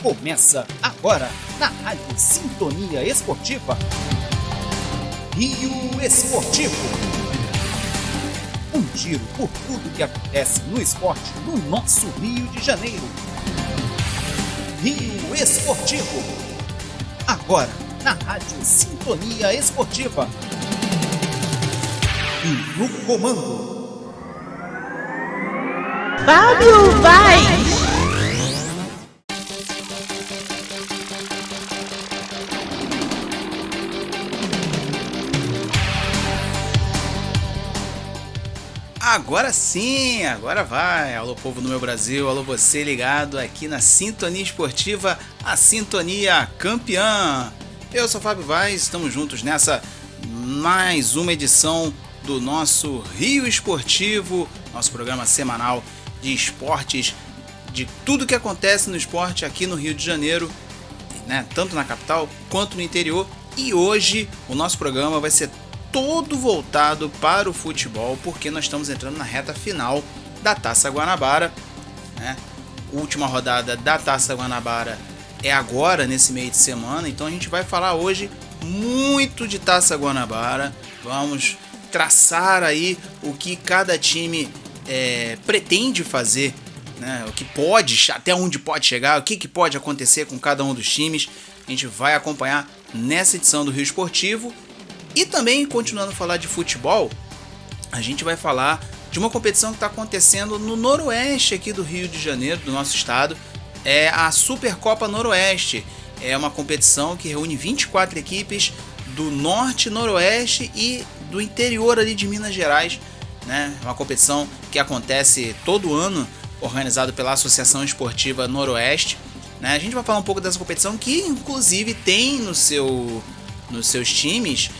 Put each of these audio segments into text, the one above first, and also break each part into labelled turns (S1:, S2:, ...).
S1: Começa agora na Rádio Sintonia Esportiva. Rio Esportivo. Um giro por tudo que acontece no esporte no nosso Rio de Janeiro. Rio Esportivo. Agora na Rádio Sintonia Esportiva. E no comando,
S2: Fábio Vaz.
S3: Agora sim, agora vai. Alô povo do meu Brasil, alô você ligado aqui na Sintonia Esportiva, a Sintonia Campeã. Eu sou Fábio Vaz, estamos juntos nessa mais uma edição do nosso Rio Esportivo, nosso programa semanal de esportes, de tudo que acontece no esporte aqui no Rio de Janeiro, né? Tanto na capital quanto no interior. E hoje o nosso programa vai ser todo voltado para o futebol, porque nós estamos entrando na reta final da Taça Guanabara, né? Última rodada da Taça Guanabara é agora, nesse meio de semana, então a gente vai falar hoje muito de Taça Guanabara, vamos traçar aí o que cada time pretende fazer, né? O que pode, até onde pode chegar, o que pode acontecer com cada um dos times, a gente vai acompanhar nessa edição do Rio Esportivo. E também, continuando a falar de futebol, a gente vai falar de uma competição que está acontecendo no noroeste aqui do Rio de Janeiro, do nosso estado. É a Supercopa Noroeste. É uma competição que reúne 24 equipes do norte, noroeste e do interior ali de Minas Gerais, né? É uma competição que acontece todo ano, organizado pela Associação Esportiva Noroeste, né? A gente vai falar um pouco dessa competição que, inclusive, tem nos seus times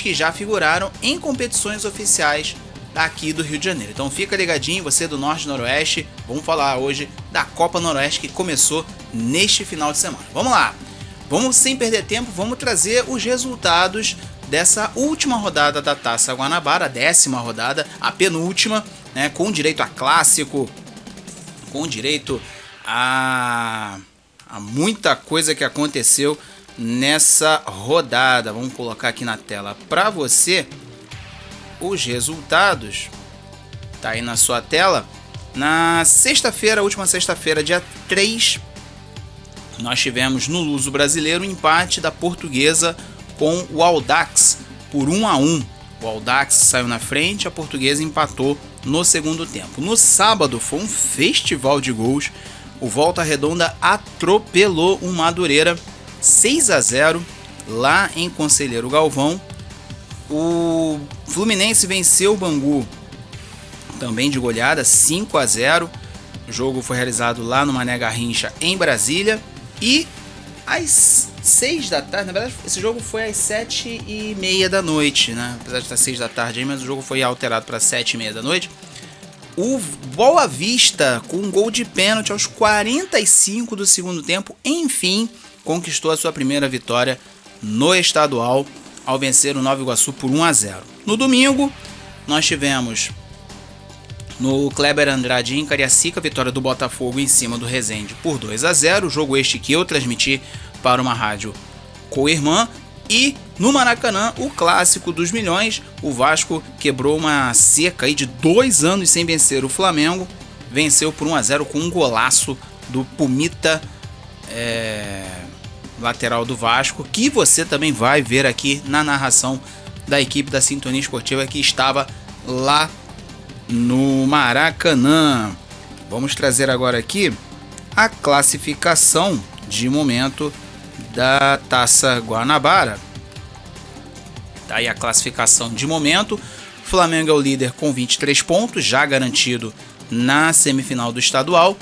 S3: que já figuraram em competições oficiais aqui do Rio de Janeiro. Então fica ligadinho, você do Norte e Noroeste, vamos falar hoje da Copa Noroeste que começou neste final de semana. Vamos lá, vamos sem perder tempo, vamos trazer os resultados dessa última rodada da Taça Guanabara, a 10ª rodada, a penúltima, né, com direito a clássico, com direito a muita coisa que aconteceu nessa rodada. Vamos colocar aqui na tela para você os resultados. Tá aí na sua tela. Na sexta-feira, última sexta-feira, dia 3, nós tivemos no Luso Brasileiro um empate da Portuguesa com o Audax por 1-1. O Audax saiu na frente, a Portuguesa empatou no segundo tempo. No sábado foi um festival de gols. O Volta Redonda atropelou o Madureira 6-0 lá em Conselheiro Galvão. O Fluminense venceu o Bangu também de goleada 5-0. O jogo foi realizado lá no Mané Garrincha em Brasília. E às 6 da tarde, na verdade esse jogo foi às 7h30 da noite, né? Apesar de estar 6 da tarde aí, mas o jogo foi alterado para 7h30 da noite. O Boa Vista, com um gol de pênalti aos 45 do segundo tempo, enfim, conquistou a sua primeira vitória no estadual ao vencer o Nova Iguaçu por 1-0. No domingo, nós tivemos no Kleber Andrade em Cariacica, vitória do Botafogo em cima do Resende por 2-0, jogo este que eu transmiti para uma rádio co-irmã. E no Maracanã, o clássico dos milhões, o Vasco quebrou uma seca aí de 2 anos sem vencer o Flamengo, venceu por 1-0 com um golaço do Pumita, lateral do Vasco, que você também vai ver aqui na narração da equipe da Sintonia Esportiva que estava lá no Maracanã. Vamos trazer agora aqui a classificação de momento da Taça Guanabara. Tá aí a classificação de momento. Flamengo é o líder com 23 pontos, já garantido na semifinal do estadual.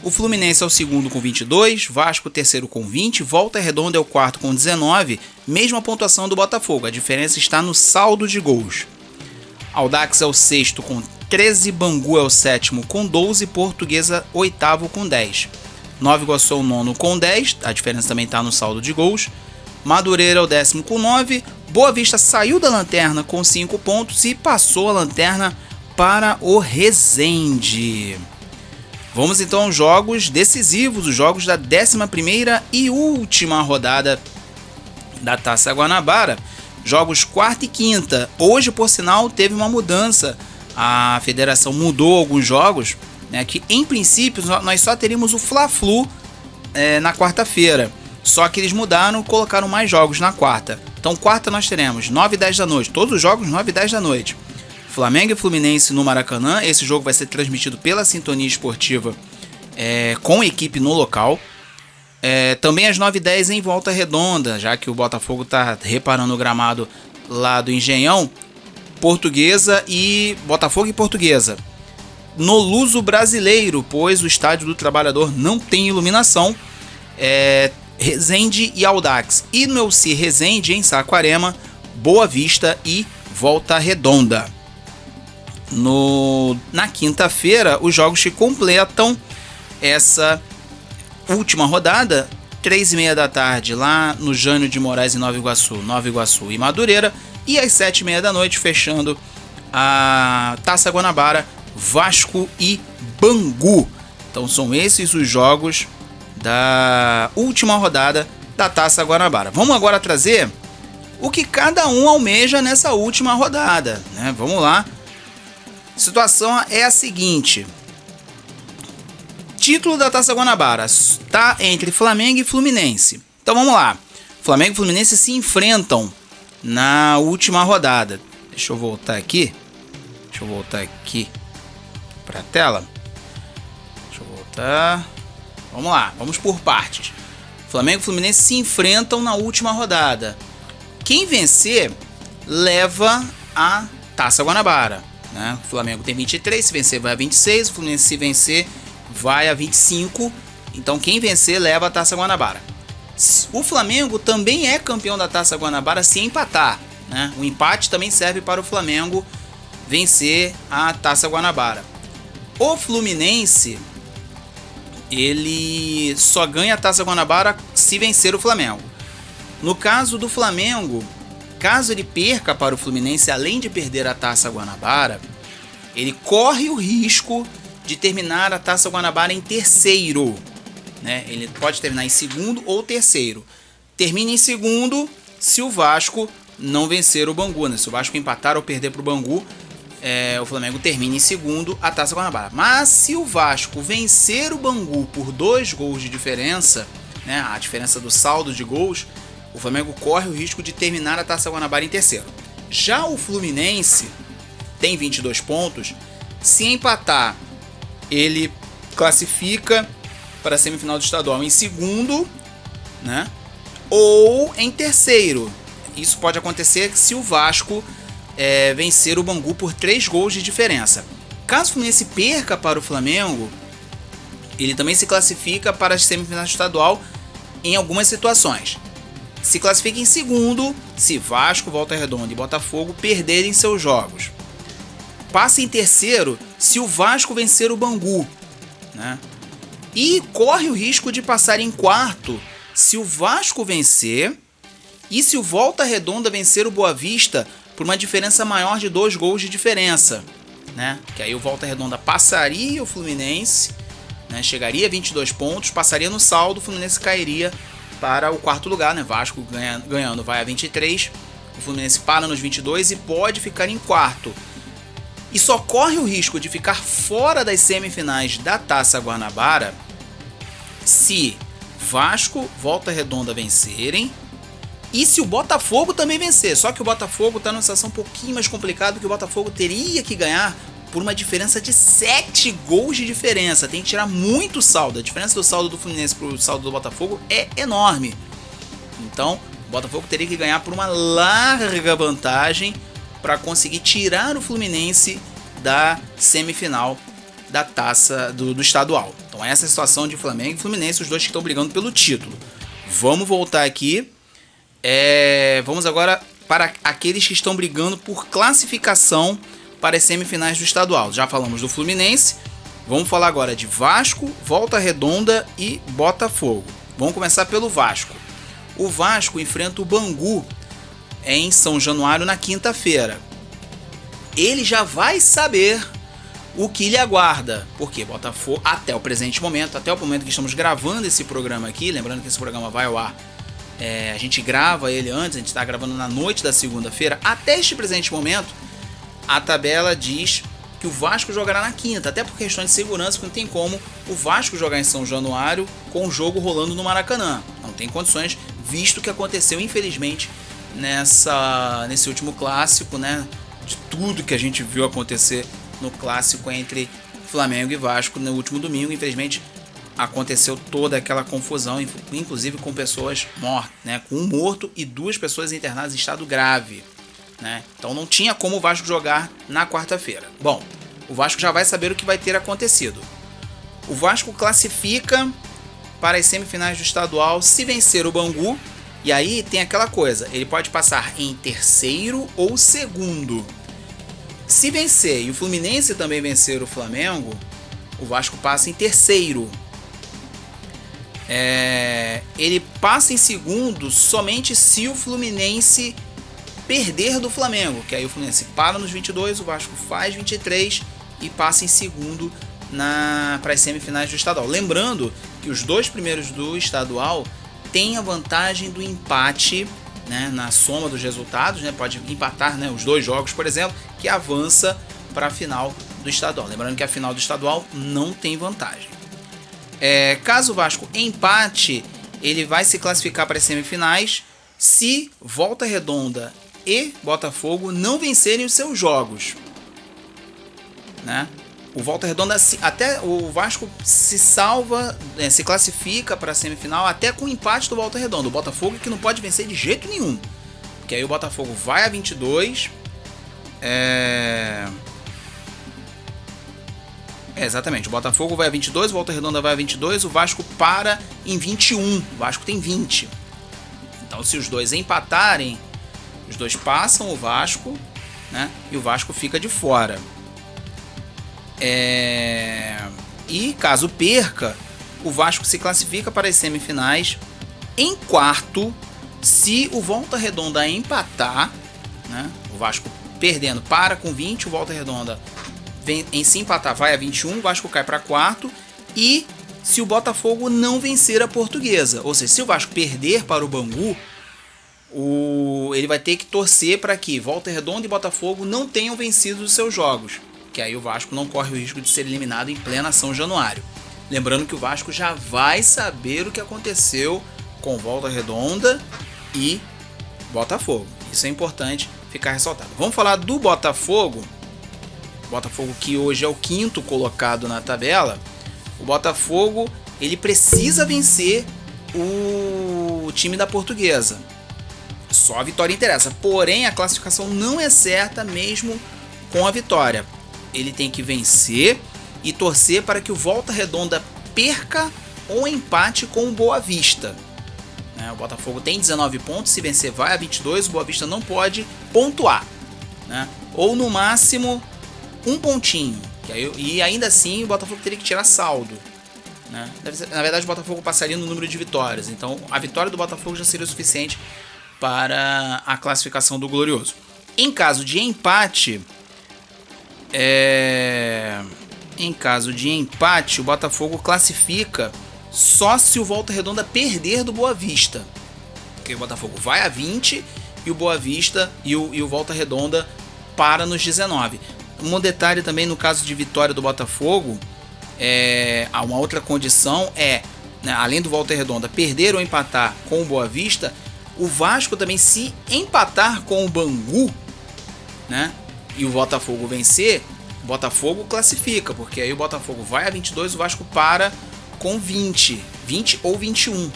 S3: O Fluminense é o segundo com 22, Vasco o terceiro com 20, Volta Redonda é o quarto com 19, mesma pontuação do Botafogo, a diferença está no saldo de gols. Audax é o sexto com 13, Bangu é o sétimo com 12, Portuguesa oitavo com 10. Nova Iguaçu é o nono com 10, a diferença também está no saldo de gols. Madureira é o décimo com 9, Boa Vista saiu da lanterna com 5 pontos e passou a lanterna para o Resende. Vamos então aos jogos decisivos, os jogos da 11ª e última rodada da Taça Guanabara. Jogos quarta e quinta. Hoje, por sinal, teve uma mudança. A federação mudou alguns jogos, né, que em princípio nós só teríamos o Fla-Flu na quarta-feira. Só que eles mudaram, colocaram mais jogos na quarta. Então quarta nós teremos 9 e 10 da noite. Todos os jogos 9 e 10 da noite. Flamengo e Fluminense no Maracanã. Esse jogo vai ser transmitido pela Sintonia Esportiva com equipe no local. Também às 9 e 10 em Volta Redonda, já que o Botafogo está reparando o gramado lá do Engenhão. Botafogo e Portuguesa. No Luso Brasileiro, pois o Estádio do Trabalhador não tem iluminação. Resende e Audax. E no Elci Resende, em Saquarema, Boa Vista e Volta Redonda. Na quinta-feira, os jogos que completam essa última rodada, 3h30 da tarde, lá no Jânio de Moraes, em Nova Iguaçu e Madureira. E às 7h30 da noite, fechando a Taça Guanabara, Vasco e Bangu. Então são esses os jogos da última rodada da Taça Guanabara. Vamos agora trazer o que cada um almeja nessa última rodada, né? Vamos lá. A situação é a seguinte: título da Taça Guanabara está entre Flamengo e Fluminense. Então vamos lá. Flamengo e Fluminense se enfrentam na última rodada. Deixa eu voltar aqui para a tela. Deixa eu voltar. Vamos lá, vamos por partes. Flamengo e Fluminense se enfrentam na última rodada. Quem vencer leva a Taça Guanabara, né? O Flamengo tem 23, se vencer vai a 26. O Fluminense, se vencer, vai a 25. Então quem vencer leva a Taça Guanabara. O Flamengo também é campeão da Taça Guanabara se empatar, né? O empate também serve para o Flamengo vencer a Taça Guanabara. O Fluminense, ele só ganha a Taça Guanabara se vencer o Flamengo. No caso do Flamengo, caso ele perca para o Fluminense, além de perder a Taça Guanabara, ele corre o risco de terminar a Taça Guanabara em terceiro, né? Ele pode terminar em segundo ou terceiro. Termina em segundo se o Vasco não vencer o Bangu, né? Se o Vasco empatar ou perder para o Bangu, o Flamengo termina em segundo a Taça Guanabara. Mas se o Vasco vencer o Bangu por 2 gols de diferença, né, a diferença do saldo de gols, o Flamengo corre o risco de terminar a Taça Guanabara em terceiro. Já o Fluminense tem 22 pontos. Se empatar, ele classifica para a semifinal do estadual em segundo, né, ou em terceiro. Isso pode acontecer se o Vasco vencer o Bangu por 3 gols de diferença. Caso o Fluminense perca para o Flamengo, ele também se classifica para as semifinais do estadual em algumas situações. Se classifica em segundo se Vasco, Volta Redonda e Botafogo perderem seus jogos. Passa em terceiro se o Vasco vencer o Bangu, né? E corre o risco de passar em quarto se o Vasco vencer e se o Volta Redonda vencer o Boa Vista por uma diferença maior de 2 gols de diferença, né? Que aí o Volta Redonda passaria o Fluminense, né? Chegaria a 22 pontos, passaria no saldo, o Fluminense cairia para o quarto lugar, né? Vasco ganhando vai a 23, o Fluminense para nos 22 e pode ficar em quarto. E só corre o risco de ficar fora das semifinais da Taça Guanabara se Vasco, Volta Redonda vencerem e se o Botafogo também vencer. Só que o Botafogo está numa situação um pouquinho mais complicada, porque o Botafogo teria que ganhar por uma diferença de 7 gols de diferença. Tem que tirar muito saldo. A diferença do saldo do Fluminense para o saldo do Botafogo é enorme. Então, o Botafogo teria que ganhar por uma larga vantagem para conseguir tirar o Fluminense da semifinal da taça do estadual. Então essa é a situação de Flamengo e Fluminense, os dois que estão brigando pelo título. Vamos voltar aqui. Vamos agora para aqueles que estão brigando por classificação para as semifinais do estadual. Já falamos do Fluminense. Vamos falar agora de Vasco, Volta Redonda e Botafogo. Vamos começar pelo Vasco. O Vasco enfrenta o Bangu em São Januário na quinta-feira. Ele já vai saber o que lhe aguarda. Porque Botafogo, até o presente momento, até o momento que estamos gravando esse programa aqui, lembrando que esse programa vai ao ar, a gente grava ele antes, a gente está gravando na noite da segunda-feira. Até este presente momento, a tabela diz que o Vasco jogará na quinta, até por questão de segurança, porque não tem como o Vasco jogar em São Januário com o jogo rolando no Maracanã. Não tem condições, visto o que aconteceu, infelizmente, nesse último clássico, né? De tudo que a gente viu acontecer no clássico entre Flamengo e Vasco no último domingo. Infelizmente, aconteceu toda aquela confusão, inclusive com pessoas mortas, né? Com um morto e 2 pessoas internadas em estado grave. Né? Então não tinha como o Vasco jogar na quarta-feira. Bom, o Vasco já vai saber o que vai ter acontecido. O Vasco classifica para as semifinais do estadual se vencer o Bangu. E aí tem aquela coisa, ele pode passar em terceiro ou segundo. Se vencer e o Fluminense também vencer o Flamengo, o Vasco passa em terceiro. Ele passa em segundo somente se o Fluminense perder do Flamengo, que aí o Fluminense para nos 22, o Vasco faz 23 e passa em segundo para as semifinais do estadual. Lembrando que os 2 primeiros do estadual têm a vantagem do empate, né, na soma dos resultados, né, pode empatar, né, os 2 jogos, por exemplo, que avança para a final do estadual. Lembrando que a final do estadual não tem vantagem. Caso o Vasco empate, ele vai se classificar para as semifinais se Volta Redonda e Botafogo não vencerem os seus jogos, né? O Volta Redonda, até o Vasco se salva, se classifica para a semifinal até com o empate do Volta Redonda. O Botafogo que não pode vencer de jeito nenhum, porque aí o Botafogo vai a 22, exatamente, o Botafogo vai a 22, o Volta Redonda vai a 22, o Vasco para em 21, o Vasco tem 20. Então se os 2 empatarem, os 2 passam o Vasco, né? E o Vasco fica de fora. E caso perca, o Vasco se classifica para as semifinais em quarto se o Volta Redonda empatar, né? O Vasco perdendo para com 20, o Volta Redonda se empatar vai a 21, o Vasco cai para quarto. E se o Botafogo não vencer a Portuguesa, ou seja, se o Vasco perder para o Bangu, ele vai ter que torcer para que Volta Redonda e Botafogo não tenham vencido os seus jogos, que aí o Vasco não corre o risco de ser eliminado em plena São Januário. Lembrando que o Vasco já vai saber o que aconteceu com Volta Redonda e Botafogo. Isso é importante ficar ressaltado. Vamos falar do Botafogo. Botafogo que hoje é o 5º colocado na tabela. O Botafogo, ele precisa vencer o time da Portuguesa. Só a vitória interessa. Porém, a classificação não é certa mesmo com a vitória. Ele tem que vencer e torcer para que o Volta Redonda perca ou empate com o Boa Vista. O Botafogo tem 19 pontos. Se vencer, vai a 22. O Boa Vista não pode pontuar, né? Ou no máximo um pontinho. E ainda assim o Botafogo teria que tirar saldo, né? Na verdade, o Botafogo passaria no número de vitórias. Então a vitória do Botafogo já seria o suficiente para a classificação do Glorioso. Em caso de empate, o Botafogo classifica só se o Volta Redonda perder do Boa Vista. Porque o Botafogo vai a 20 e o Boa Vista e o Volta Redonda para nos 19. Um detalhe também no caso de vitória do Botafogo, uma outra condição né, além do Volta Redonda perder ou empatar com o Boa Vista, o Vasco também, se empatar com o Bangu, né, e o Botafogo vencer, o Botafogo classifica, porque aí o Botafogo vai a 22, o Vasco para com 20 ou 21,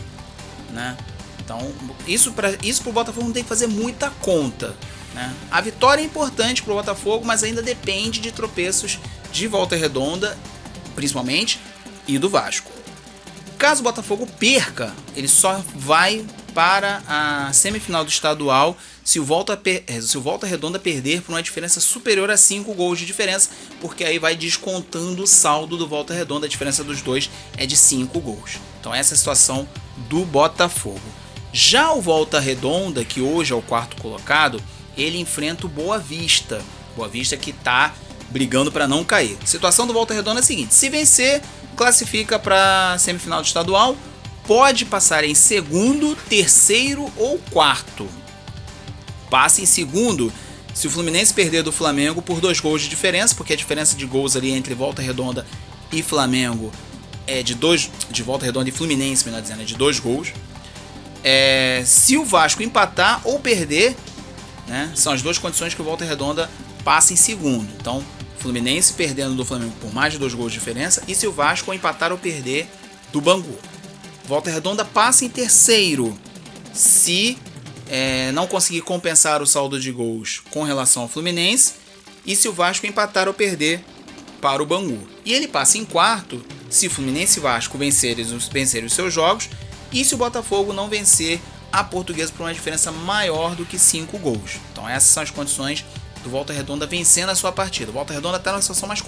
S3: né? Então isso para o Botafogo não tem que fazer muita conta, né? A vitória é importante para o Botafogo, mas ainda depende de tropeços de Volta Redonda, principalmente, e do Vasco. Caso o Botafogo perca, ele só vai para a semifinal do estadual se o Volta Redonda perder por uma diferença superior a 5 gols de diferença, porque aí vai descontando o saldo do Volta Redonda, a diferença dos dois é de 5 gols. Então essa é a situação do Botafogo. Já o Volta Redonda, que hoje é o 4º colocado, ele enfrenta o Boa Vista. Boa Vista que está brigando para não cair. A situação do Volta Redonda é a seguinte: se vencer, classifica para a semifinal do estadual, pode passar em segundo, terceiro ou quarto. Passa em segundo se o Fluminense perder do Flamengo por 2 gols de diferença, porque a diferença de gols ali entre Volta Redonda e Flamengo é de Volta Redonda e Fluminense, melhor dizendo, é de 2 gols. Se o Vasco empatar ou perder, né, são as 2 condições que o Volta Redonda passa em segundo. Então, Fluminense perdendo do Flamengo por mais de 2 gols de diferença, e se o Vasco empatar ou perder do Bangu. Volta Redonda passa em terceiro se não conseguir compensar o saldo de gols com relação ao Fluminense, e se o Vasco empatar ou perder para o Bangu. E ele passa em quarto se o Fluminense e Vasco vencerem os seus jogos, e se o Botafogo não vencer a Portuguesa por uma diferença maior do que 5 gols. Então essas são as condições do Volta Redonda vencendo a sua partida. O Volta Redonda está numa situação mais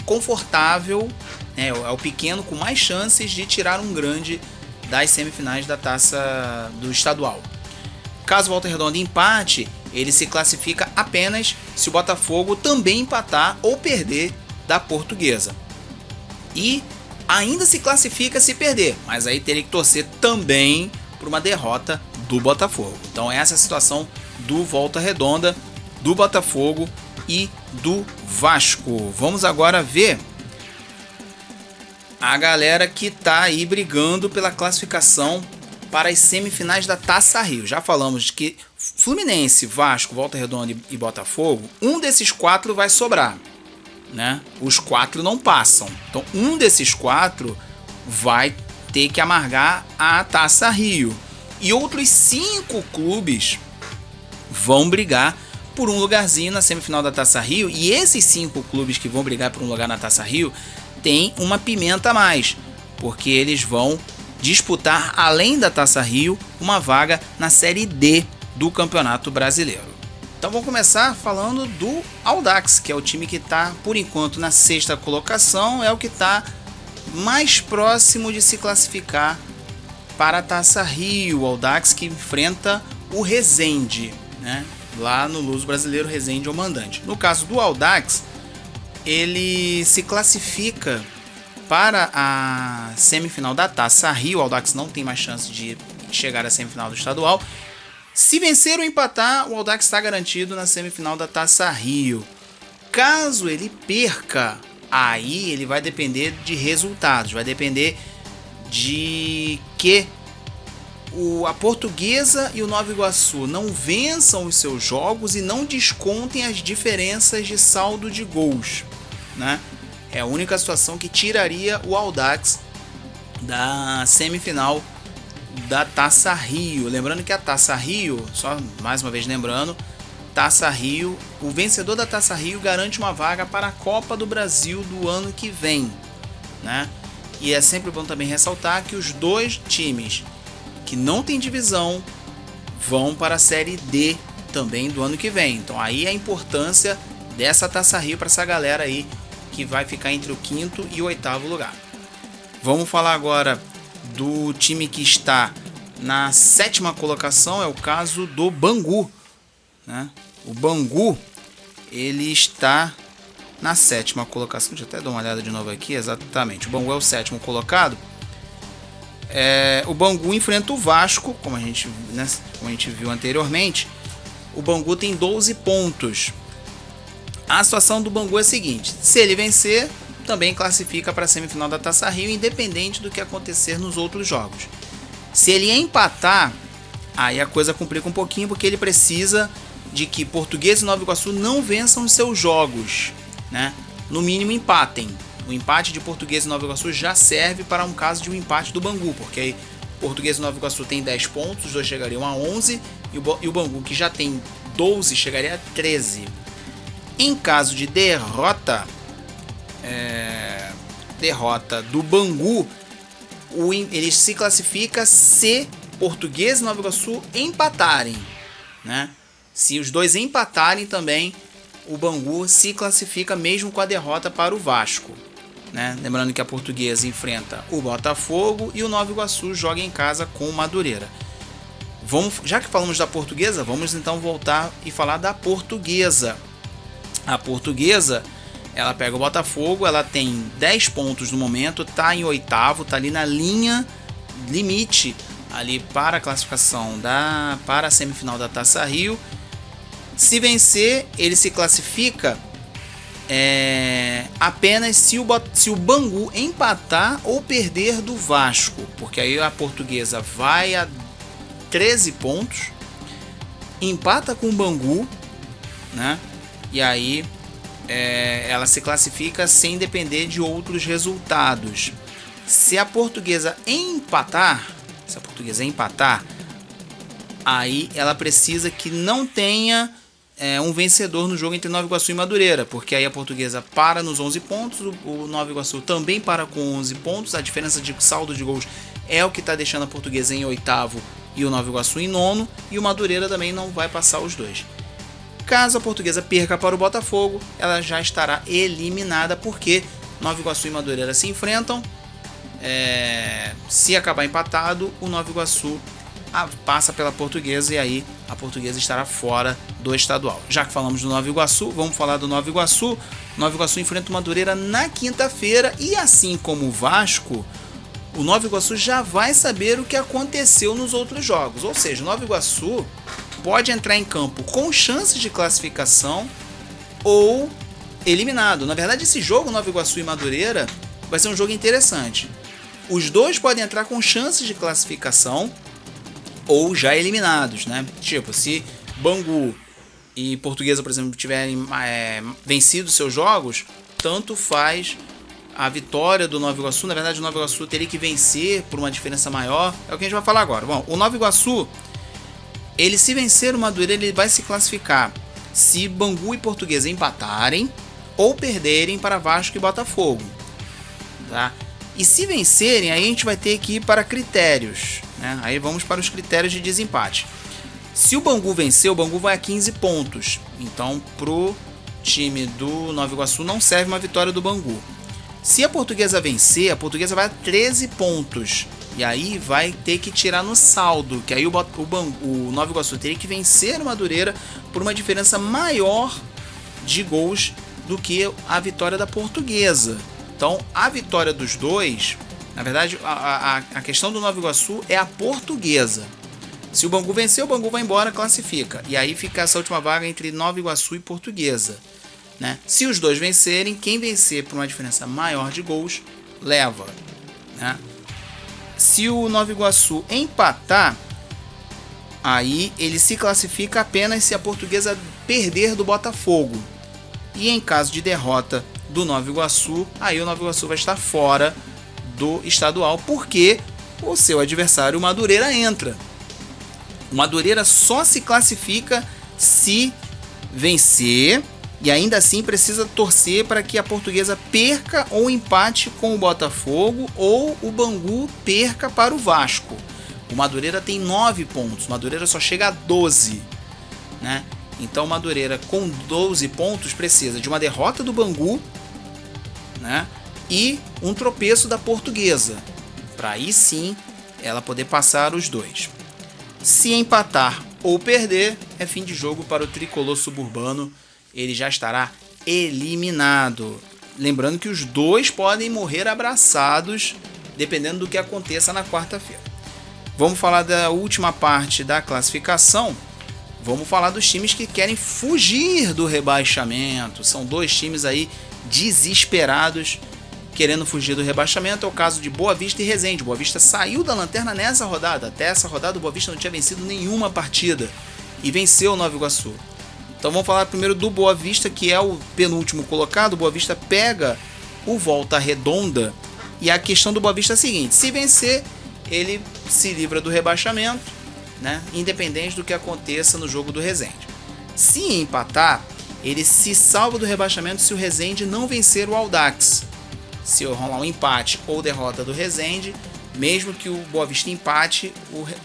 S3: confortável, né? É o pequeno com mais chances de tirar um grande das semifinais da taça do estadual. Caso o Volta Redonda empate, ele se classifica apenas se o Botafogo também empatar ou perder da Portuguesa. E ainda se classifica se perder, mas aí teria que torcer também por uma derrota do Botafogo. Então essa é a situação do Volta Redonda, do Botafogo e do Vasco. Vamos agora ver a galera que tá aí brigando pela classificação para as semifinais da Taça Rio. Já falamos de que Fluminense, Vasco, Volta Redonda e Botafogo, um desses 4 vai sobrar, né? Os 4 não passam. Então um desses 4 vai ter que amargar a Taça Rio. E outros 5 clubes vão brigar por um lugarzinho na semifinal da Taça Rio. E esses 5 clubes que vão brigar por um lugar na Taça Rio tem uma pimenta a mais, porque eles vão disputar, além da Taça Rio, uma vaga na Série D do Campeonato Brasileiro. Então vamos começar falando do Audax, que é o time que está, por enquanto, na 6ª colocação, é o que está mais próximo de se classificar para a Taça Rio. O Audax que enfrenta o Resende, né? Lá no Luso Brasileiro, Resende é o mandante. No caso do Audax, ele se classifica para a semifinal da Taça Rio. O Audax não tem mais chance de chegar à semifinal do estadual. Se vencer ou empatar, o Audax está garantido na semifinal da Taça Rio. Caso ele perca, aí ele vai depender de resultados. Vai depender de que a Portuguesa e o Nova Iguaçu não vençam os seus jogos e não descontem as diferenças de saldo de gols, né? É a única situação que tiraria o Audax da semifinal da Taça Rio. Lembrando que a Taça Rio, só mais uma vez lembrando, Taça Rio, o vencedor da Taça Rio garante uma vaga para a Copa do Brasil do ano que vem, né? E é sempre bom também ressaltar que os 2 times que não tem divisão vão para a Série D também do ano que vem. Então aí a importância dessa Taça Rio para essa galera aí que vai ficar entre o 5º e o 8º lugar. Vamos falar agora do time que está na 7ª colocação, é o caso do Bangu, né? O Bangu, ele está na 7ª colocação. Deixa eu até dar uma olhada de novo aqui, exatamente. O Bangu é o 7º colocado. O Bangu enfrenta o Vasco, como a gente viu anteriormente. O Bangu tem 12 pontos. A situação do Bangu é a seguinte: se ele vencer, também classifica para a semifinal da Taça Rio, independente do que acontecer nos outros jogos. Se ele empatar, aí a coisa complica um pouquinho, porque ele precisa de que Portuguesa e Nova Iguaçu não vençam os seus jogos, né? No mínimo empatem. O empate de Portuguesa e Nova Iguaçu já serve para um caso de um empate do Bangu, porque aí Portuguesa e Nova Iguaçu tem 10 pontos, os dois chegariam a 11, e o Bangu, que já tem 12, chegaria a 13. Em caso de derrota do Bangu, ele se classifica se Portuguesa e Nova Iguaçu empatarem, né? Se os dois empatarem também, o Bangu se classifica mesmo com a derrota para o Vasco, né? Lembrando que a Portuguesa enfrenta o Botafogo e o Nova Iguaçu joga em casa com o Madureira. Já que falamos da Portuguesa, vamos então voltar e falar da Portuguesa. A Portuguesa, ela pega o Botafogo, ela tem 10 pontos no momento, tá em oitavo, tá ali na linha limite ali para a classificação para a semifinal da Taça Rio. Se vencer, ele se classifica apenas se o Bangu empatar ou perder do Vasco, porque aí a Portuguesa vai a 13 pontos, empata com o Bangu, né? E aí ela se classifica sem depender de outros resultados. Se a Portuguesa empatar, aí ela precisa que não tenha um vencedor no jogo entre Nova Iguaçu e Madureira, porque aí a Portuguesa para nos 11 pontos, o Nova Iguaçu também para com 11 pontos, a diferença de saldo de gols é o que está deixando a Portuguesa em oitavo e o Nova Iguaçu em nono, e o Madureira também não vai passar os dois. Caso a Portuguesa perca para o Botafogo, ela já estará eliminada, porque Nova Iguaçu e Madureira se enfrentam. Se acabar empatado, o Nova Iguaçu passa pela Portuguesa e aí a Portuguesa estará fora do estadual. Já que falamos do Nova Iguaçu, vamos falar do Nova Iguaçu. Nova Iguaçu enfrenta o Madureira na quinta-feira e, assim como o Vasco, o Nova Iguaçu já vai saber o que aconteceu nos outros jogos. Ou seja, o Nova Iguaçu pode entrar em campo com chances de classificação ou eliminado. Na verdade, esse jogo Nova Iguaçu e Madureira vai ser um jogo interessante. Os dois podem entrar com chances de classificação ou já eliminados, né? Tipo, se Bangu e Portuguesa, por exemplo, tiverem vencido seus jogos, tanto faz a vitória do Nova Iguaçu. Na verdade, o Nova Iguaçu teria que vencer por uma diferença maior. É o que a gente vai falar agora. Bom, o Nova Iguaçu, ele, se vencer o Madureira, ele vai se classificar se Bangu e Portuguesa empatarem ou perderem para Vasco e Botafogo, tá? E se vencerem, aí a gente vai ter que ir para critérios, né? Aí vamos para os critérios de desempate. Se o Bangu vencer, o Bangu vai a 15 pontos. Então, pro time do Nova Iguaçu não serve uma vitória do Bangu. Se a Portuguesa vencer, a Portuguesa vai a 13 pontos. E aí vai ter que tirar no saldo, que aí o Nova Iguaçu teria que vencer o Madureira por uma diferença maior de gols do que a vitória da Portuguesa. Então, a vitória dos dois, na verdade, a questão do Nova Iguaçu é a Portuguesa. Se o Bangu vencer, o Bangu vai embora, classifica. E aí fica essa última vaga entre Nova Iguaçu e Portuguesa, né? Se os dois vencerem, quem vencer por uma diferença maior de gols, leva, né? Se o Nova Iguaçu empatar, aí ele se classifica apenas se a Portuguesa perder do Botafogo. E em caso de derrota do Nova Iguaçu, aí o Nova Iguaçu vai estar fora do estadual, porque o seu adversário, o Madureira, entra. O Madureira só se classifica se vencer, e ainda assim precisa torcer para que a Portuguesa perca ou empate com o Botafogo, ou o Bangu perca para o Vasco. O Madureira tem 9 pontos, o Madureira só chega a 12, né? Então o Madureira com 12 pontos precisa de uma derrota do Bangu, né, e um tropeço da Portuguesa, para aí sim ela poder passar os dois. Se empatar ou perder, é fim de jogo para o tricolor suburbano, ele já estará eliminado. Lembrando que os dois podem morrer abraçados, dependendo do que aconteça na quarta-feira. Vamos falar da última parte da classificação. Vamos falar dos times que querem fugir do rebaixamento. São dois times aí desesperados, querendo fugir do rebaixamento. É o caso de Boa Vista e Resende. Boa Vista saiu da lanterna nessa rodada. Até essa rodada o Boa Vista não tinha vencido nenhuma partida e venceu o Nova Iguaçu. Então vamos falar primeiro do Boa Vista, que é o penúltimo colocado. O Boa Vista pega o Volta Redonda, e a questão do Boa Vista é a seguinte: se vencer, ele se livra do rebaixamento, né, independente do que aconteça no jogo do Resende. Se empatar, ele se salva do rebaixamento se o Resende não vencer o Audax. Se rolar um empate ou derrota do Resende, mesmo que o Boa Vista empate,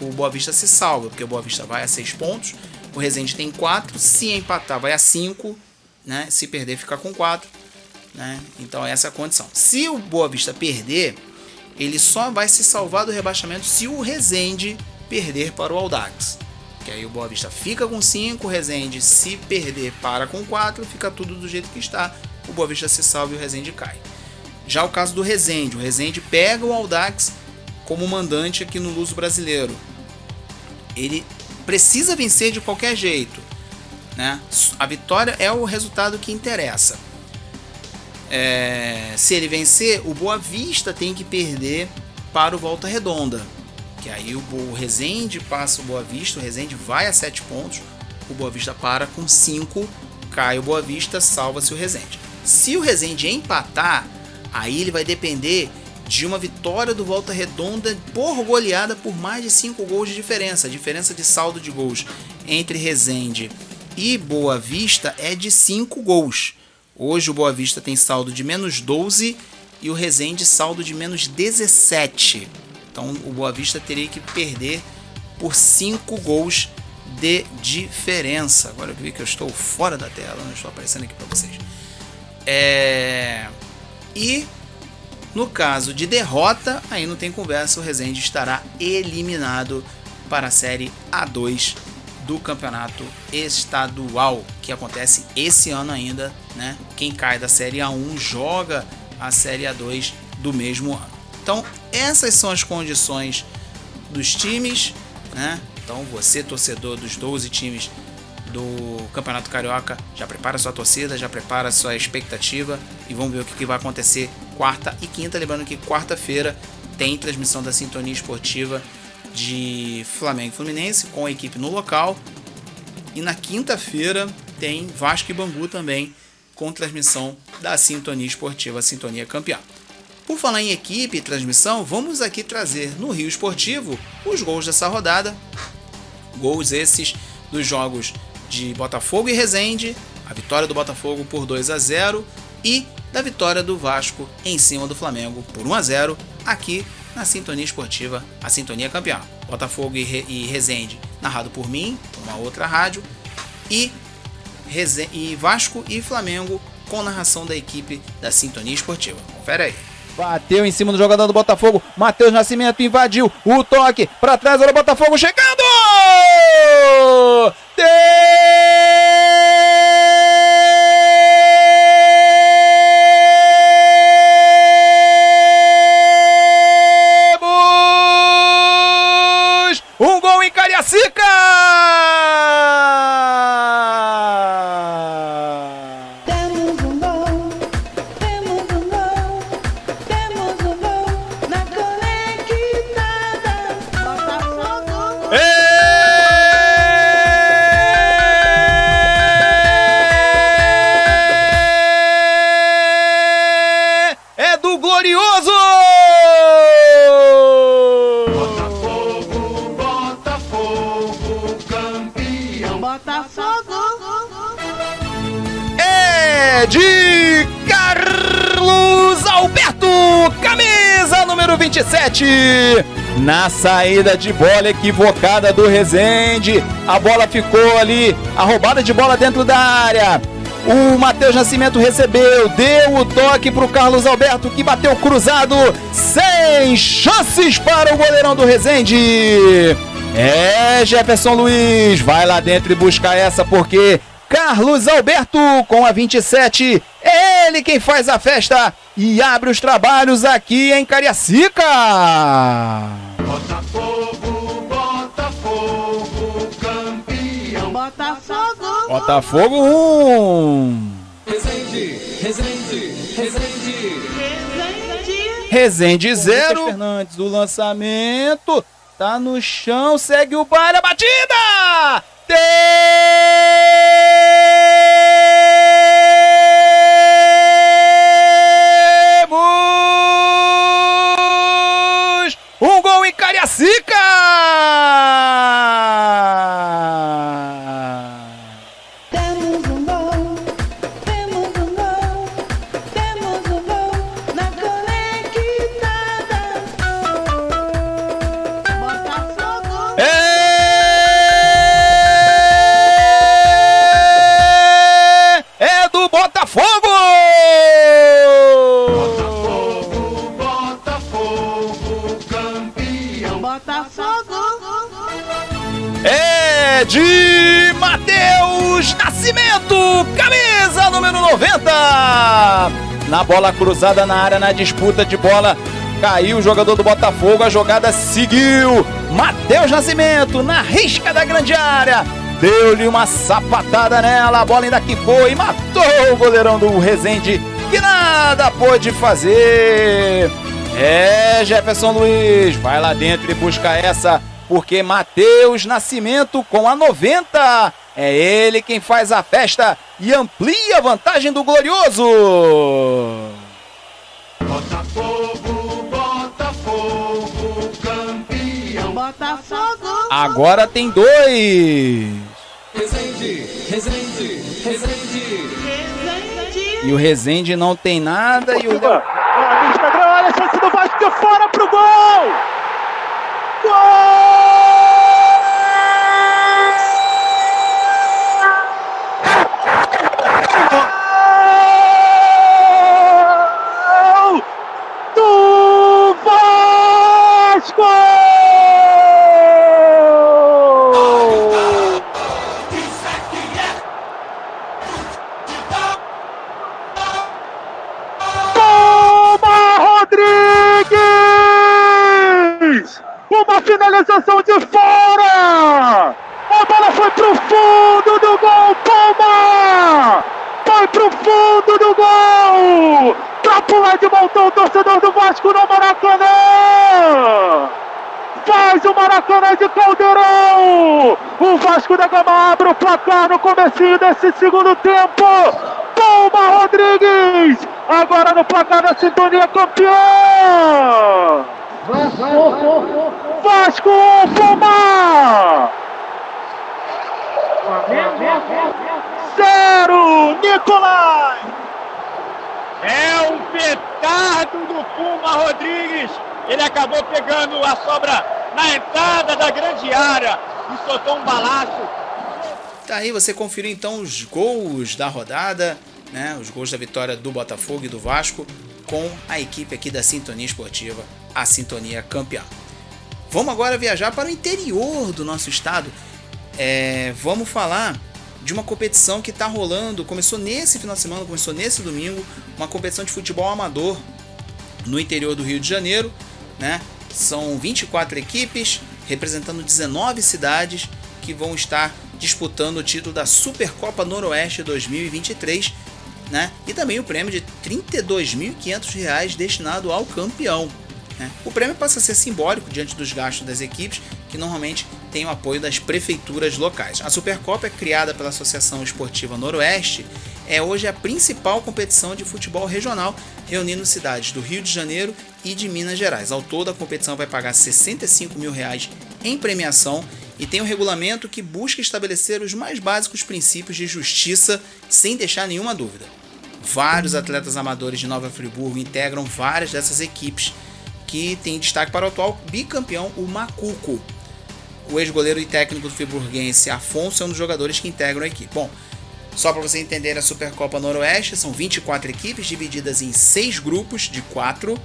S3: o Boa Vista se salva, porque o Boa Vista vai a 6 pontos, o Resende tem 4, se empatar vai a 5, né? Se perder fica com 4, né? Então essa é a condição. Se o Boa Vista perder, ele só vai se salvar do rebaixamento se o Resende perder para o Audax. Que aí o Boa Vista fica com 5, o Resende, se perder, para com 4, fica tudo do jeito que está. O Boa Vista se salva e o Resende cai. Já o caso do Resende, o Resende pega o Audax como mandante aqui no Luso Brasileiro. Ele precisa vencer de qualquer jeito, né? A vitória é o resultado que interessa. Se ele vencer, o Boa Vista tem que perder para o Volta Redonda. Que aí o Resende passa o Boa Vista, o Resende vai a 7 pontos, o Boa Vista para com 5, cai o Boa Vista, salva-se o Resende. Se o Resende empatar, aí ele vai depender de uma vitória do Volta Redonda por goleada por mais de 5 gols de diferença. A diferença de saldo de gols entre Resende e Boa Vista é de 5 gols. Hoje o Boa Vista tem saldo de menos 12 e o Resende saldo de menos 17. Então o Boa Vista teria que perder por 5 gols de diferença. Agora eu vi que eu estou fora da tela, não estou aparecendo aqui para vocês. E no caso de derrota, aí não tem conversa, o Resende estará eliminado para a Série A2 do Campeonato Estadual, que acontece esse ano ainda, né? Quem cai da Série A1 joga a Série A2 do mesmo ano. Então, essas são as condições dos times, né? Então, você, torcedor dos 12 times do Campeonato Carioca, já prepara sua torcida, já prepara sua expectativa e vamos ver o que vai acontecer quarta e quinta. Lembrando que quarta-feira tem transmissão da Sintonia Esportiva de Flamengo e Fluminense com a equipe no local. E na quinta-feira tem Vasco e Bangu também com transmissão da Sintonia Esportiva, a Sintonia Campeã. Por falar em equipe e transmissão, vamos aqui trazer no Rio Esportivo os gols dessa rodada. Gols esses dos jogos de Botafogo e Resende, a vitória do Botafogo por 2-0 e da vitória do Vasco em cima do Flamengo por 1-0 aqui na Sintonia Esportiva, a Sintonia Campeã. Botafogo e Resende narrado por mim, uma outra rádio, e Vasco e Flamengo com narração da equipe da Sintonia Esportiva. Confere aí.
S4: Bateu em cima do jogador do Botafogo. Matheus Nascimento invadiu o toque para trás. Olha o Botafogo chegando! Temos um gol em Cariacica! De Carlos Alberto, camisa número 27, na saída de bola equivocada do Resende, a bola ficou ali, a roubada de bola dentro da área, o Matheus Nascimento recebeu, deu o toque para o Carlos Alberto, que bateu cruzado, sem chances para o goleirão do Resende. Jefferson Luiz, vai lá dentro e busca essa, porque Carlos Alberto com a 27, ele quem faz a festa e abre os trabalhos aqui em Cariacica.
S5: Botafogo, Botafogo, campeão.
S2: Botafogo.
S4: Botafogo 1.
S5: Resende, Resende, Resende.
S4: Resende 0. Fernandes, o lançamento, tá no chão, segue o baile, a batida! Temos um gol em Cariacica!
S2: Temos um gol na conectada. Botafogo.
S4: É do Botafogo!
S5: Botafogo, Botafogo, campeão.
S2: Botafogo.
S4: é de Matheus Nascimento, camisa número 90. Na bola cruzada na área, na disputa de bola, caiu o jogador do Botafogo, a jogada seguiu. Matheus Nascimento, na risca da grande área, deu-lhe uma sapatada nela, a bola ainda quicou e matou o goleirão do Resende, que nada pôde fazer. Jefferson Luiz, vai lá dentro e busca essa, porque Matheus Nascimento com a 90, é ele quem faz a festa e amplia a vantagem do Glorioso.
S5: Botafogo, Botafogo, campeão.
S2: Botafogo.
S4: Agora tem 2.
S5: Resende, Resende, Resende.
S2: Resende.
S4: E o Resende não tem nada e o...
S6: Olha a chance do Vasco de fora pro gol! Gol do Vasco! Uma finalização de fora! A bola foi pro fundo do gol, Palma! Foi pro fundo do gol! Pra pular de montão o torcedor do Vasco no Maracanã! Faz o Maracanã de Caldeirão! O Vasco da Gama abre o placar no comecinho desse segundo tempo! Palma Rodrigues! Agora no placar da Sintonia campeã! Vasco, Palma! 0, Nicolai!
S7: É um petardo do Puma Rodrigues. Ele acabou pegando a sobra na entrada da grande área e soltou um balaço.
S3: Tá aí, você conferiu então os gols da rodada, né? Os gols da vitória do Botafogo e do Vasco com a equipe aqui da Sintonia Esportiva, a Sintonia Campeã. Vamos agora viajar para o interior do nosso estado. Vamos falar de uma competição que está rolando, começou nesse final de semana, começou nesse domingo, uma competição de futebol amador no interior do Rio de Janeiro, né? São 24 equipes, representando 19 cidades que vão estar disputando o título da Supercopa Noroeste 2023, né? E também o prêmio de R$ 32.500 destinado ao campeão. O prêmio passa a ser simbólico diante dos gastos das equipes, que normalmente têm o apoio das prefeituras locais. A Supercopa é criada pela Associação Esportiva Noroeste, é hoje a principal competição de futebol regional, reunindo cidades do Rio de Janeiro e de Minas Gerais. Ao todo, a competição vai pagar R$ 65 mil em premiação e tem um regulamento que busca estabelecer os mais básicos princípios de justiça sem deixar nenhuma dúvida. Vários atletas amadores de Nova Friburgo integram várias dessas equipes, que tem destaque para o atual bicampeão, o Macuco. O ex-goleiro e técnico do friburguense Afonso é um dos jogadores que integram a equipe. Bom, só para você entender, a Supercopa Noroeste são 24 equipes divididas em 6 grupos de 4.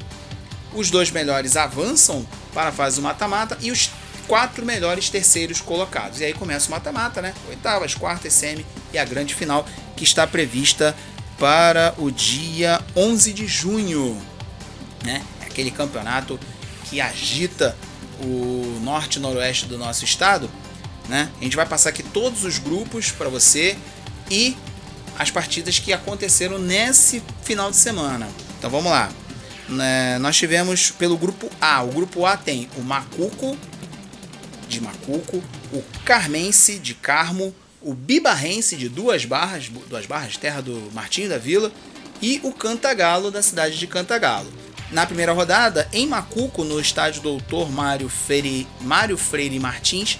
S3: Os 2 melhores avançam para a fase do mata-mata e os 4 melhores terceiros colocados. E aí começa o mata-mata, né? Oitavas, quartas, semi e a grande final, que está prevista para o dia 11 de junho, né? Aquele campeonato que agita o norte e noroeste do nosso estado, né? A gente vai passar aqui todos os grupos para você e as partidas que aconteceram nesse final de semana. Então vamos lá. Nós tivemos pelo grupo A. O grupo A tem o Macuco, de Macuco, o Carmense, de Carmo, o Bibarrense, de Duas Barras, terra do Martinho da Vila, e o Cantagalo, da cidade de Cantagalo. Na primeira rodada, em Macuco, no estádio Doutor Mário Freire Martins,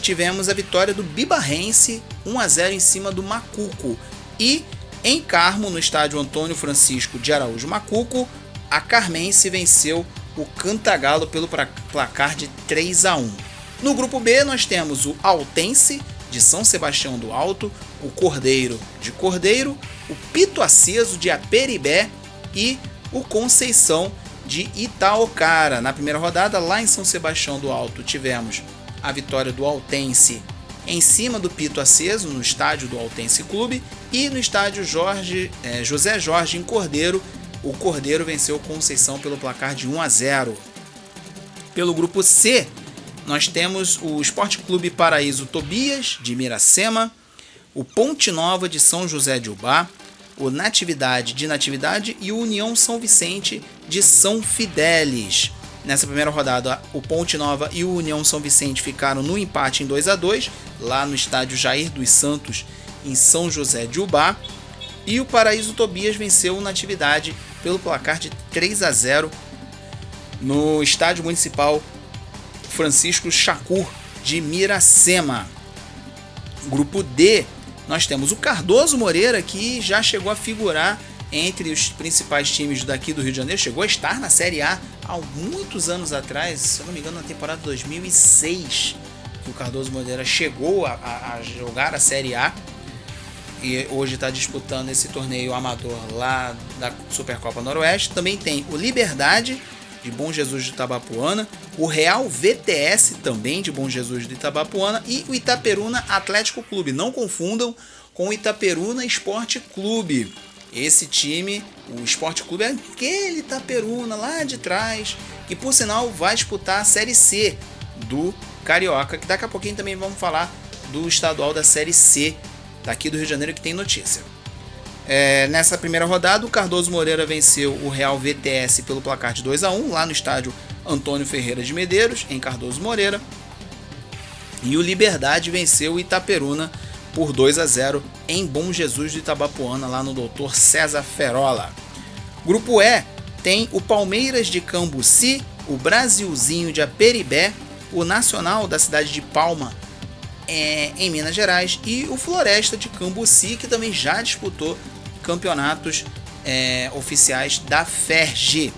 S3: tivemos a vitória do Bibarrense 1-0 em cima do Macuco. E em Carmo, no estádio Antônio Francisco de Araújo Macuco, a Carmense venceu o Cantagalo pelo placar de 3-1. No grupo B, nós temos o Altense, de São Sebastião do Alto, o Cordeiro, de Cordeiro, o Pito Aceso, de Aperibé e o Conceição, de Itaocara. Na primeira rodada, lá em São Sebastião do Alto, tivemos a vitória do Altense em cima do Pito Aceso, no estádio do Altense Clube, e no estádio José Jorge em Cordeiro, o Cordeiro venceu o Conceição pelo placar de 1-0. Pelo grupo C, nós temos o Esporte Clube Paraíso Tobias, de Miracema, o Ponte Nova de São José de Ubá, o Natividade de Natividade e o União São Vicente de São Fidélis. Nessa primeira rodada, o Ponte Nova e o União São Vicente ficaram no empate em 2-2, lá no estádio Jair dos Santos, em São José de Ubá. E o Paraíso Tobias venceu o Natividade pelo placar de 3-0 no estádio municipal Francisco Chacur de Miracema. Grupo D, nós temos o Cardoso Moreira, que já chegou a figurar entre os principais times daqui do Rio de Janeiro, chegou a estar na Série A há muitos anos atrás, se eu não me engano na temporada 2006, que o Cardoso Moreira chegou a jogar a Série A, e hoje está disputando esse torneio amador lá da Supercopa Noroeste. Também tem o Liberdade, de Bom Jesus de Itabapuana, o Real VTS, também de Bom Jesus de Itabapuana, e o Itaperuna Atlético Clube. Não confundam com o Itaperuna Esporte Clube. Esse time, o Esporte Clube, é aquele Itaperuna lá de trás, que por sinal vai disputar a Série C do Carioca, que daqui a pouquinho também vamos falar do estadual da Série C daqui do Rio de Janeiro, que tem notícia. Nessa primeira rodada, o Cardoso Moreira venceu o Real VTS pelo placar de 2-1, lá no estádio Antônio Ferreira de Medeiros, em Cardoso Moreira. E o Liberdade venceu o Itaperuna por 2-0 em Bom Jesus de Itabapuana, lá no Dr. César Ferola. Grupo E tem o Palmeiras de Cambuci, o Brasilzinho de Aperibé, o Nacional da cidade de Palma, em Minas Gerais, e o Floresta de Cambuci, que também já disputou campeonatos oficiais da FERJ.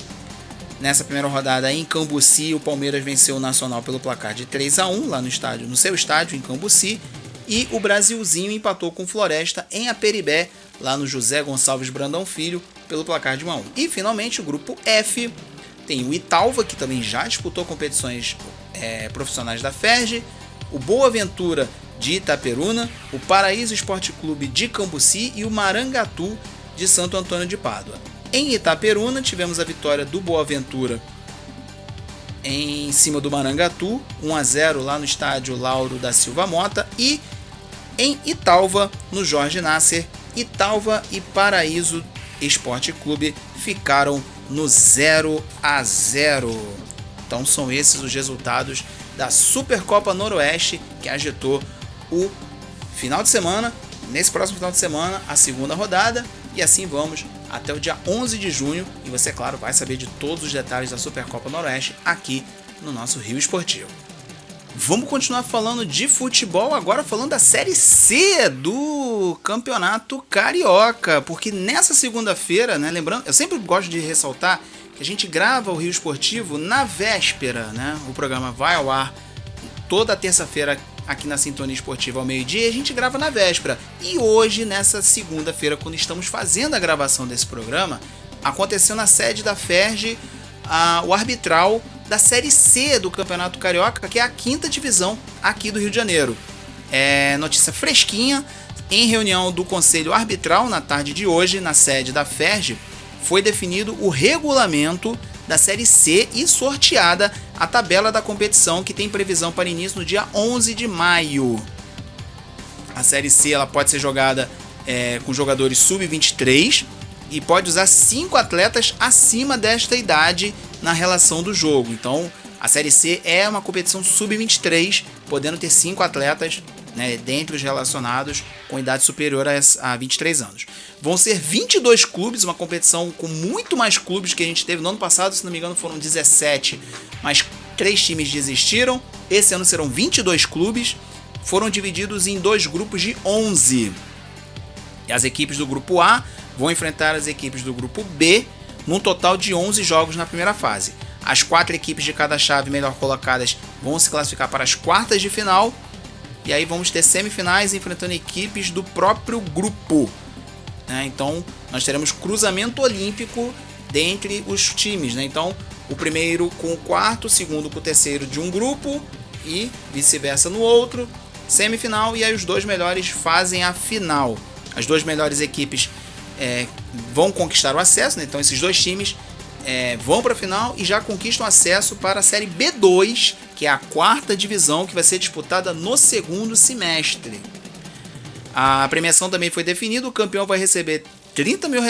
S3: Nessa primeira rodada em Cambuci, o Palmeiras venceu o Nacional pelo placar de 3-1 lá no seu estádio em Cambuci, e o Brasilzinho empatou com o Floresta em Aperibé, lá no José Gonçalves Brandão Filho, pelo placar de 1-1. E finalmente o grupo F tem o Italva, que também já disputou competições profissionais da FERJ, o Boa Ventura de Itaperuna, o Paraíso Esporte Clube de Cambuci e o Marangatu de Santo Antônio de Pádua. Em Itaperuna tivemos a vitória do Boa Ventura em cima do Marangatu, 1-0 lá no estádio Lauro da Silva Mota, e em Italva, no Jorge Nasser, Italva e Paraíso Esporte Clube ficaram no 0-0. Então são esses os resultados da Supercopa Noroeste, que agitou o final de semana. Nesse próximo final de semana, a segunda rodada, e assim vamos até o dia 11 de junho, e você, claro, vai saber de todos os detalhes da Supercopa Noroeste aqui no nosso Rio Esportivo. Vamos continuar falando de futebol, agora falando da Série C do Campeonato Carioca, porque nessa segunda-feira, né, lembrando, eu sempre gosto de ressaltar que a gente grava o Rio Esportivo na véspera, né? O programa vai ao ar toda terça-feira aqui na Sintonia Esportiva ao meio-dia, e a gente grava na véspera. E hoje, nessa segunda-feira, quando estamos fazendo a gravação desse programa, aconteceu na sede da FERJ o arbitral da Série C do Campeonato Carioca, que é a 5ª divisão aqui do Rio de Janeiro. Notícia fresquinha: em reunião do Conselho Arbitral na tarde de hoje, na sede da FERJ, foi definido o regulamento da Série C e sorteada a tabela da competição, que tem previsão para início no dia 11 de maio. A Série C ela pode ser jogada com jogadores sub-23 e pode usar 5 atletas acima desta idade na relação do jogo. Então, a Série C é uma competição sub-23, podendo ter 5 atletas, né, dentre os relacionados com idade superior a 23 anos. Vão ser 22 clubes, uma competição com muito mais clubes que a gente teve no ano passado, se não me engano foram 17, mas 3 times desistiram. Esse ano serão 22 clubes, foram divididos em 2 grupos de 11. E as equipes do grupo A vão enfrentar as equipes do grupo B, num total de 11 jogos na primeira fase. As 4 equipes de cada chave melhor colocadas vão se classificar para as quartas de final, e aí vamos ter semifinais enfrentando equipes do próprio grupo. Então nós teremos cruzamento olímpico dentre os times, né? Então o primeiro com o quarto, o segundo com o terceiro de um grupo e vice-versa no outro. semifinal e aí os 2 melhores fazem a final. As 2 melhores equipes vão conquistar o acesso, né? Então esses 2 times vão para a final e já conquistam acesso para a Série B2, que é a 4ª divisão, que vai ser disputada no segundo semestre. A premiação também foi definida, o campeão vai receber R$30 mil,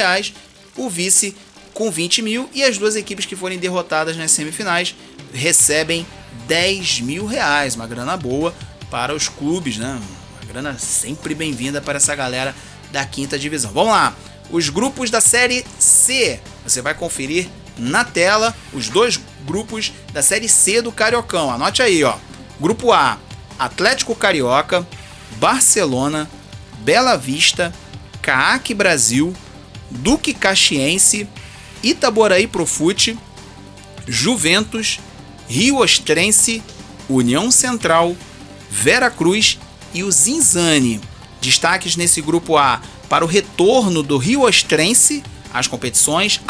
S3: o vice com 20 mil e as 2 equipes que forem derrotadas nas semifinais recebem R$10 mil, uma grana boa para os clubes, né? Uma grana sempre bem-vinda para essa galera da 5ª divisão. Vamos lá, os grupos da Série C, você vai conferir na tela os 2 grupos da Série C do Cariocão, anote aí, ó. Grupo A, Atlético Carioca, Barcelona, Bela Vista, CAAC Brasil, Duque Caxiense, Itaboraí Profute, Juventus, Rio Ostrense, União Central, Vera Cruz e o Zinzane. Destaques nesse grupo A para o retorno do Rio Ostrense às competições,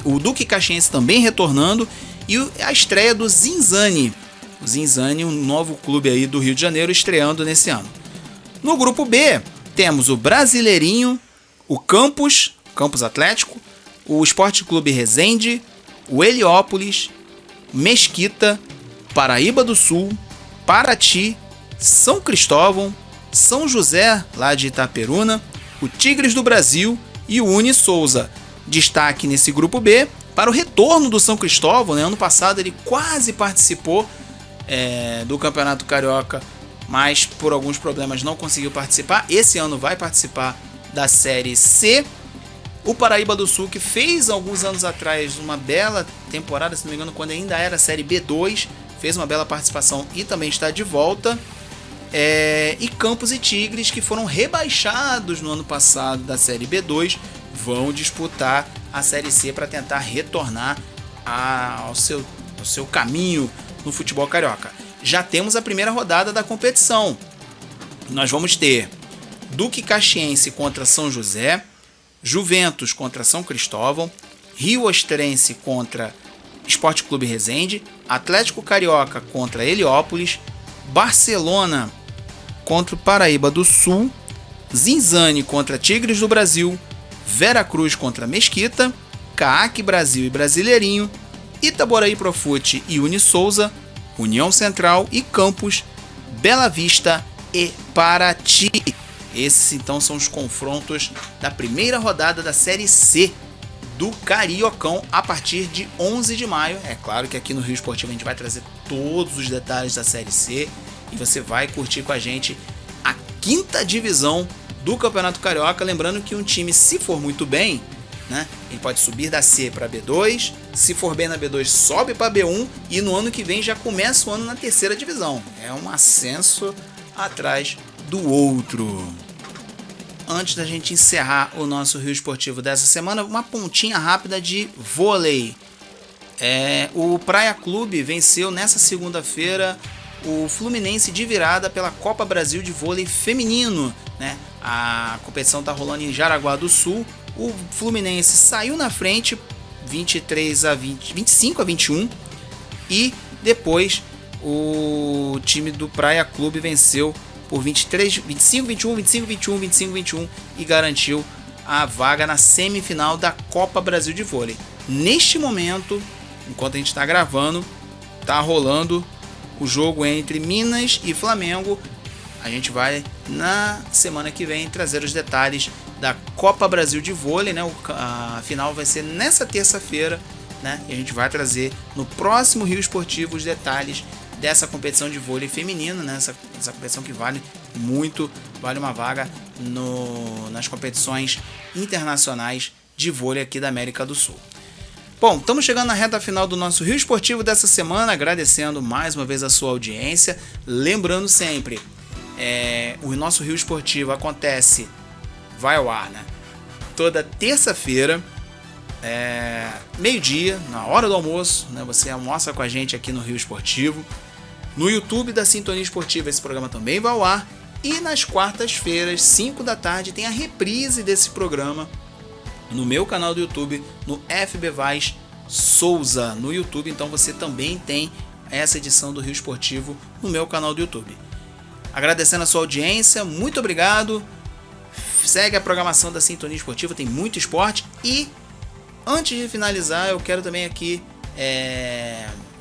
S3: o Duque Caxiense também retornando e a estreia do Zinzane. O Zinzane, um novo clube aí do Rio de Janeiro, estreando nesse ano. No grupo B, temos o Brasileirinho, o Campus Atlético, o Esporte Clube Resende, o Heliópolis, Mesquita, Paraíba do Sul, Paraty, São Cristóvão, São José, lá de Itaperuna, o Tigres do Brasil e o Uni Souza. Destaque nesse grupo B para o retorno do São Cristóvão, né? Ano passado ele quase participou do Campeonato Carioca, mas por alguns problemas não conseguiu participar. Esse ano vai participar da Série C. O Paraíba do Sul, que fez alguns anos atrás uma bela temporada, se não me engano, quando ainda era Série B2, fez uma bela participação e também está de volta. E Campos e Tigres, que foram rebaixados no ano passado da Série B2, vão disputar a Série C para tentar retornar ao seu caminho no futebol carioca. Já temos a primeira rodada da competição. Nós vamos ter Duque Caxiense contra São José, Juventus contra São Cristóvão, Rio Ostrense contra Esporte Clube Resende, Atlético Carioca contra Heliópolis, Barcelona contra o Paraíba do Sul, Zinzane contra Tigres do Brasil, Vera Cruz contra Mesquita, CAAC Brasil e Brasileirinho, Itaboraí Profute e Uni Souza, União Central e Campos, Bela Vista e Paraty. Esses então são os confrontos da primeira rodada da Série C do Cariocão a partir de 11 de maio. É claro que aqui no Rio Esportivo a gente vai trazer todos os detalhes da Série C e você vai curtir com a gente a 5ª divisão do Campeonato Carioca. Lembrando que um time, se for muito bem, né, ele pode subir da C para B2, se for bem na B2 sobe para B1 e no ano que vem já começa o ano na 3ª divisão. É um ascenso atrás do outro. Antes da gente encerrar o nosso Rio Esportivo dessa semana, uma pontinha rápida de vôlei. O Praia Clube venceu nessa segunda-feira o Fluminense de virada pela Copa Brasil de Vôlei Feminino, né? A competição está rolando em Jaraguá do Sul. O Fluminense saiu na frente 25 a 21 e depois o time do Praia Clube venceu por 25 a 21 e garantiu a vaga na semifinal da Copa Brasil de Vôlei. Neste momento, enquanto a gente está gravando, está rolando o jogo entre Minas e Flamengo. A gente vai na semana que vem trazer os detalhes da Copa Brasil de Vôlei, né? A final vai ser nessa terça-feira, né? E a gente vai trazer no próximo Rio Esportivo os detalhes dessa competição de vôlei feminino, né? Essa competição que vale muito, vale uma vaga nas competições internacionais de vôlei aqui da América do Sul. Bom, estamos chegando na reta final do nosso Rio Esportivo dessa semana, agradecendo mais uma vez a sua audiência, lembrando sempre, o nosso Rio Esportivo vai ao ar, né? Toda terça-feira, meio-dia, na hora do almoço, né? Você almoça com a gente aqui no Rio Esportivo. No YouTube da Sintonia Esportiva esse programa também vai ao ar. E nas quartas-feiras, 5 da tarde, tem a reprise desse programa no meu canal do YouTube, no FB Vaz Souza no YouTube. Então você também tem essa edição do Rio Esportivo no meu canal do YouTube. Agradecendo a sua audiência, muito obrigado. Segue a programação da Sintonia Esportiva, tem muito esporte. E antes de finalizar, eu quero também aqui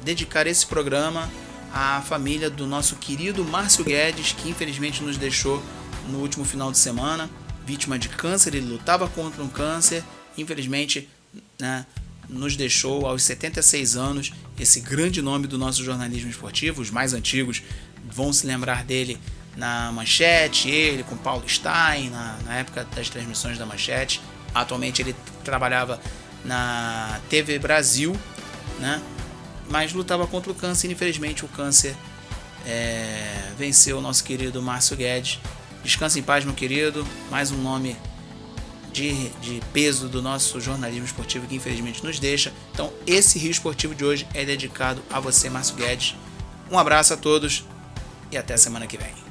S3: dedicar esse programa à família do nosso querido Márcio Guedes, que infelizmente nos deixou no último final de semana, vítima de câncer. Ele lutava contra um câncer, infelizmente, né, nos deixou aos 76 anos. Esse grande nome do nosso jornalismo esportivo, os mais antigos vão se lembrar dele na Manchete, ele com Paulo Stein, na época das transmissões da Manchete. Atualmente ele trabalhava na TV Brasil, né? Mas lutava contra o câncer. Infelizmente o câncer venceu o nosso querido Márcio Guedes. Descansa em paz, meu querido. Mais um nome de peso do nosso jornalismo esportivo que infelizmente nos deixa. Então esse Rio Esportivo de hoje é dedicado a você, Márcio Guedes. Um abraço a todos e até semana que vem.